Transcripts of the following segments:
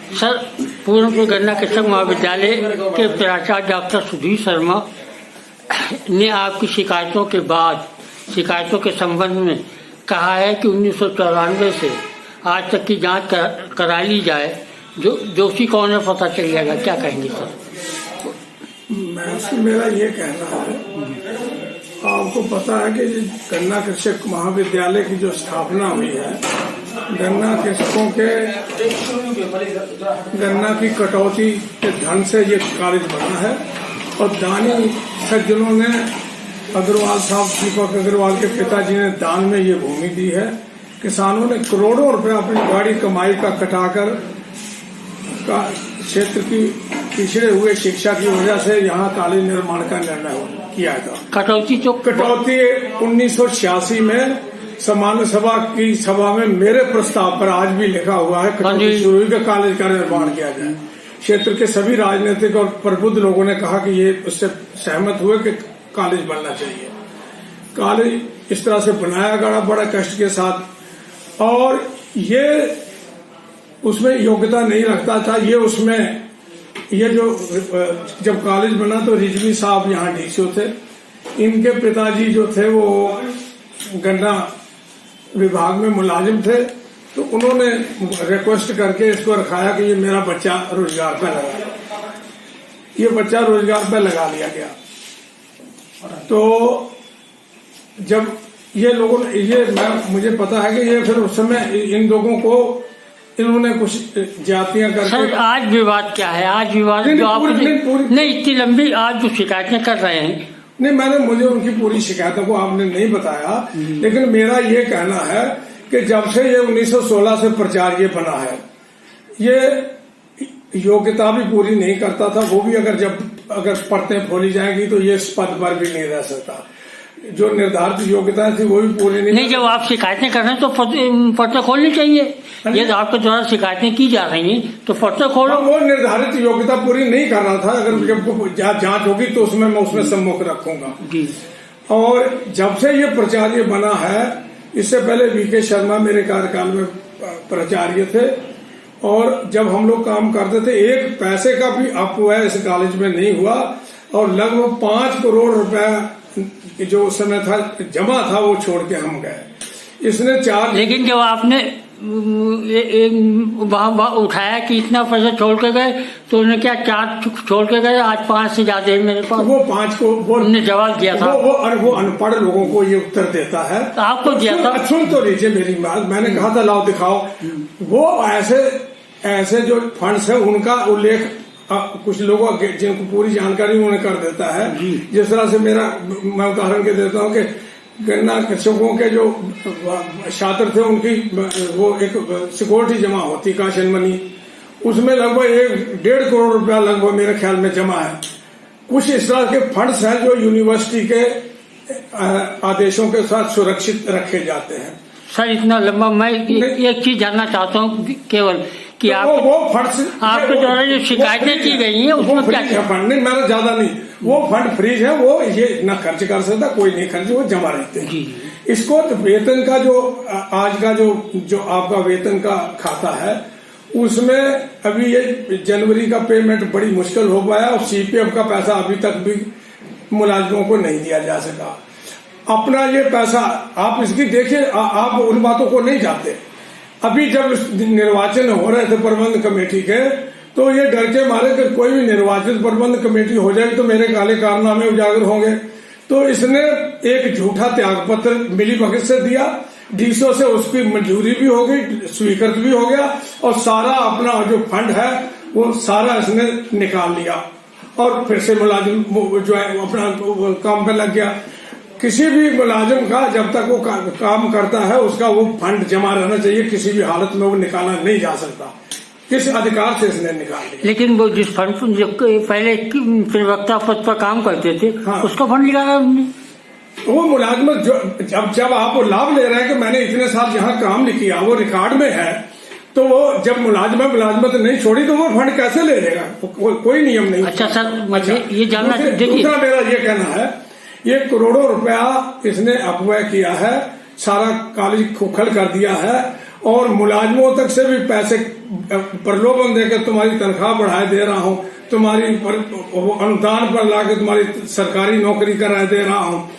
Sir, Purnapur गन्ना कृषक महाविद्यालय के प्राचार्य डॉक्टर सुधीर शर्मा ने आपकी शिकायतों के संबंध में कहा है कि 1994 से आज तक की जांच करा ली जाए, जो दोषी कौन है पता चल जाएगा। क्या कहेंगे सर? मेरा ये कहना है, आपको पता है कि गन्ना कृषक महाविद्यालय की जो स्थापना हुई है, गन्ना कृषकों के गन्ना की कटौती के धन से ये कॉलेज बना है और दानी सज्जनों ने अग्रवाल साहब, दीपक अग्रवाल के पिताजी ने दान में ये भूमि दी है। किसानों ने करोड़ों रुपए अपनी गाड़ी कमाई का कटाकर क्षेत्र की पिछड़े हुए शिक्षा की वजह से यहाँ कॉलेज निर्माण का निर्णय किया था। कटौती 1986 में सामान्य सभा की सभा में मेरे प्रस्ताव पर आज भी लिखा हुआ है कटौती शुरू हुई, कॉलेज का निर्माण किया जाए। क्षेत्र के सभी राजनीतिक और प्रबुद्ध लोगों ने कहा कि ये उससे सहमत हुए कि कॉलेज बनना चाहिए। कॉलेज इस तरह से बनाया गया बड़ा कष्ट के साथ, और ये उसमें योग्यता नहीं रखता था। ये जो जब कॉलेज बना तो रिजवी साहब यहाँ डीसीओ थे, इनके पिताजी जो थे वो गन्ना विभाग में मुलाजिम थे, तो उन्होंने रिक्वेस्ट करके इसको रखाया कि ये मेरा बच्चा रोजगार पे लगा, ये बच्चा रोजगार पे लगा लिया गया। तो जब ये लोगों मुझे पता है कि ये फिर उस समय इन लोगों को इन्होंने कुछ जातियां करके। सर, आज विवाद क्या है? आज विवाद जो आप नहीं इतनी लंबी आज जो शिकायतें कर रहे हैं, नहीं, मुझे उनकी पूरी शिकायतों को आपने नहीं बताया, लेकिन मेरा ये कहना है कि जब से ये 1916 से प्राचार्य बना है, ये योग्यता भी पूरी नहीं करता था। वो भी अगर परतें खोली जाएंगी तो ये इस पद पर भी नहीं रह सकता। जो निर्धारित योग्यता थी वो भी पूरी नहीं। जब आप शिकायतें कर रहे हैं तो पर्चे खोलनी चाहिए। ये आपके द्वारा शिकायतें की जा रही हैं तो पर्चे खोलो। वो निर्धारित योग्यता पूरी नहीं कर रहा था। अगर जब जांच होगी तो उसमें मैं उसमें सम्मुख रखूंगा जी। और जब से ये प्राचार्य बना है, इससे पहले वीके शर्मा मेरे कार्यकाल में प्राचार्य थे, और जब हम लोग काम करते थे एक पैसे का भी अपव्यय इस कॉलेज में नहीं हुआ, और लगभग 5 करोड़ रुपए जो उस समय था जमा था वो छोड़ के हम गए। इसने 4। लेकिन जब आपने वहाँ उठाया कि इतना पैसा छोड़ के गए तो उन्होंने क्या 4 छोड़ के गए, आज 5 से ज्यादा है मेरे पास। वो 5 को उन्होंने जवाब दिया था। वो अनपढ़ लोगों को ये उत्तर देता है। तो आपको दिया था। सुन तो लीजिए मेरी बात, मैंने कहा था लाओ दिखाओ। वो ऐसे जो फंड्स है उनका उल्लेख कुछ लोगों जिनको पूरी जानकारी उन्हें कर देता है। जिस तरह से मैं उदाहरण के देता हूँ कि गन्ना कृषकों के जो छात्र थे उनकी वो एक सिक्योरिटी जमा होती काशन मनी, उसमें लगभग 1.5 करोड़ रुपया लगभग मेरे ख्याल में जमा है। कुछ इस तरह के फंड्स हैं जो यूनिवर्सिटी के आदेशों के साथ सुरक्षित रखे जाते हैं। सर, इतना लंबा मैं एक चीज जानना चाहता हूँ केवल कि वो फंड आपके द्वारा जो शिकायतें की गई हैं उसमें क्या फंड नहीं, मेरा ज्यादा नहीं, वो फंड फ्रीज है, वो ये न खर्च कर सकता, कोई नहीं खर्च, वो जमा रहते हैं। इसको तो वेतन का जो आज का जो आपका वेतन का खाता है उसमें अभी ये जनवरी का पेमेंट बड़ी मुश्किल हो पाया, और सीपीएफ का पैसा अभी तक भी मुलाजिमों को नहीं दिया जा सका। अपना ये पैसा आप इसकी देखिए, आप उन बातों को नहीं जानते। अभी जब निर्वाचन हो रहे थे प्रबंध कमेटी के, तो ये डर के मारे कि कोई भी निर्वाचित प्रबंध कमेटी हो जाए तो मेरे काले कारनामे उजागर होंगे, तो इसने एक झूठा त्याग पत्र मिलीभगत से दिया, डीसीओ से उसकी मंजूरी भी हो गई, स्वीकृत भी हो गया, और सारा अपना जो फंड है वो सारा इसने निकाल लिया, और फिर से मुलाजिम जो है अपना काम पे लग गया। किसी भी मुलाजिम का जब तक वो काम करता है उसका वो फंड जमा रहना चाहिए, किसी भी हालत में वो निकाला नहीं जा सकता। किस अधिकार से इसने निकाल लिया? लेकिन वो जिस फंड जो पहले प्रवक्ता पद पर काम करते थे, हाँ, उसका फंड निकाला उन्होंने। वो मुलाजमत जब आप वो लाभ ले रहे हैं कि मैंने इतने साल यहाँ काम नहीं किया, वो रिकॉर्ड में है, तो वो जब मुलाजमत नहीं छोड़ी तो वो फंड कैसे ले लेगा? कोई नियम नहीं। अच्छा सर, ये जानना दूसरा मेरा ये कहना है, ये करोड़ों रुपया इसने अपव्यय किया है, सारा कॉलेज खोखल कर दिया है, और मुलाजमों तक से भी पैसे प्रलोभन देकर तुम्हारी तनख्वाह बढ़ाए दे रहा हूँ, तुम्हारी अनुदान पर लाके तुम्हारी सरकारी नौकरी कराए दे रहा हूँ,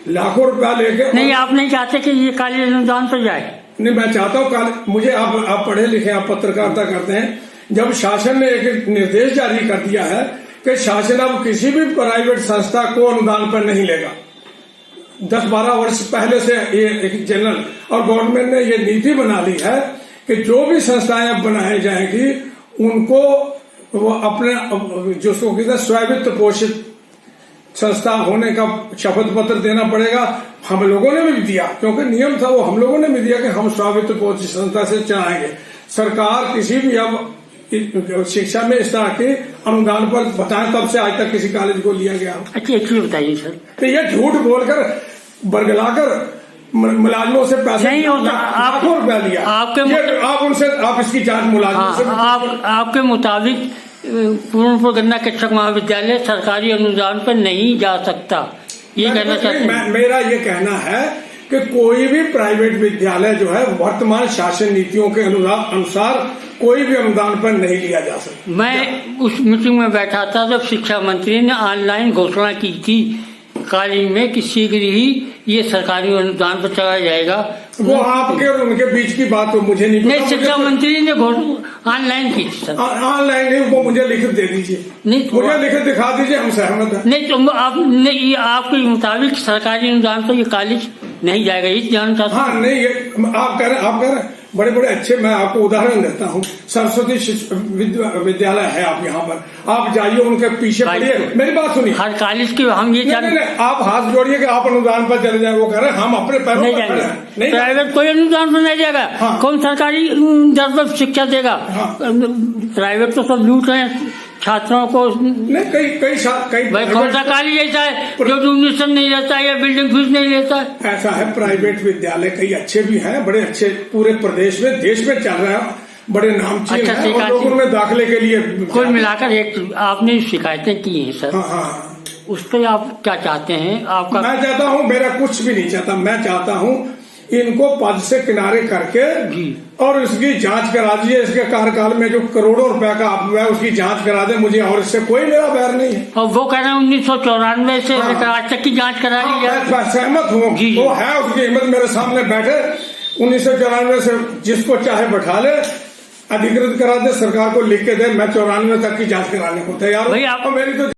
लाखों रुपया लेके। नहीं, आप नहीं चाहते कि ये काले अनुदान पर जाए? नहीं, मैं चाहता हूँ मुझे आप पढ़े लिखे, आप पत्रकारिता करते हैं, जब शासन ने एक निर्देश जारी कर दिया है कि शासन अब किसी भी प्राइवेट संस्था को अनुदान पर नहीं लेगा। 10-12 वर्ष पहले से ये एक जनरल और गवर्नमेंट ने ये नीति बना ली है कि जो भी संस्थाएं अब बनाई जाएंगी उनको वो अपने जिसको कहते हैं स्वायत्त पोषित संस्था होने का शपथ पत्र देना पड़ेगा। हम लोगों ने भी दिया, क्योंकि नियम था वो, हम लोगों ने भी दिया कि हम स्वायत्त पोषित संस्था से चलाएंगे। सरकार किसी भी अब शिक्षा में इस तरह के अनुदान पर बताएं, तब से आज तक किसी कॉलेज को लिया गया। अच्छा, एक चीज बताइए सर, तो ये झूठ बोलकर बरगलाकर मुलाजमों से पैसे नहीं होता, लाखों रुपया लिया आप उनसे, आप इसकी जांच मुलाजमों से। आपके मुताबिक पूर्णपुर गन्ना शिक्षक महाविद्यालय सरकारी अनुदान पर नहीं जा सकता, ये कहना चाहते हैं? मेरा ये कहना है कि कोई भी प्राइवेट विद्यालय जो है वर्तमान शासन नीतियों के अनुसार कोई भी अनुदान पर नहीं लिया जा सकता। मैं उस मीटिंग में बैठा था जब शिक्षा मंत्री ने ऑनलाइन घोषणा की थी कालीन में कि शीघ्र ही ये सरकारी अनुदान पर चला जाएगा। वो आपके और उनके बीच की बात तो मुझे नहीं, शिक्षा मंत्री ने ऑनलाइन की थी सर। ऑनलाइन नहीं, वो मुझे लिखित दे दीजिए, नहीं मुझे लिखित दिखा दीजिए, हम सहमत हैं। नहीं तो आपके मुताबिक सरकारी अनुदान पर ये कॉलेज नहीं जाएगा, ये जानना चाहता हूँ। हाँ, नहीं, ये आप कह रहे हैं बड़े बड़े अच्छे, मैं आपको उदाहरण देता हूँ, सरस्वती विद्यालय है, आप यहाँ पर आप जाइए, उनके पीछे पड़िए, मेरी बात सुनिए। हर कॉलेज के हम ये आप हाथ जोड़िए कि आप अनुदान पर चले जाए, वो कह रहे हैं हम अपने पैरों नहीं पर जाएंगे, प्राइवेट कोई अनुदान पर नहीं जाएगा। हाँ। कौन सरकारी दर पर शिक्षा देगा? हाँ। प्राइवेट तो सब लूट रहे हैं छात्रों को। नहीं, कई भाई कौन सा कॉलेज ऐसा है जो डोनेशन नहीं लेता है या बिल्डिंग फीस नहीं लेता है? ऐसा है, प्राइवेट विद्यालय कई अच्छे भी हैं, बड़े अच्छे, पूरे प्रदेश में देश में चल रहे हैं, बड़े नामचीन हैं और लोगों में दाखिले के लिए। कुल मिलाकर एक आपने शिकायतें की हैं सर। हाँ, उस पर आप क्या चाहते हैं? आपका मैं चाहता हूँ, मेरा कुछ भी नहीं चाहता, मैं चाहता हूँ इनको पद से किनारे करके और इसकी जांच करा दीजिए। इसके कार्यकाल में जो करोड़ों रुपया का अपव्यय, उसकी जांच करा दे मुझे, और इससे कोई मेरा बैर नहीं है। और वो कह रहे हैं 1994 से आज तक की जांच करा ली है। मैं सहमत हूँ, वो है, उसकी हिम्मत मेरे सामने बैठे, 1994 से जिसको चाहे बैठा ले, अधिकृत करा दे, सरकार को लिख के दे, मैं 94 तक की जांच कराने को तैयार हूँ। मेरी तो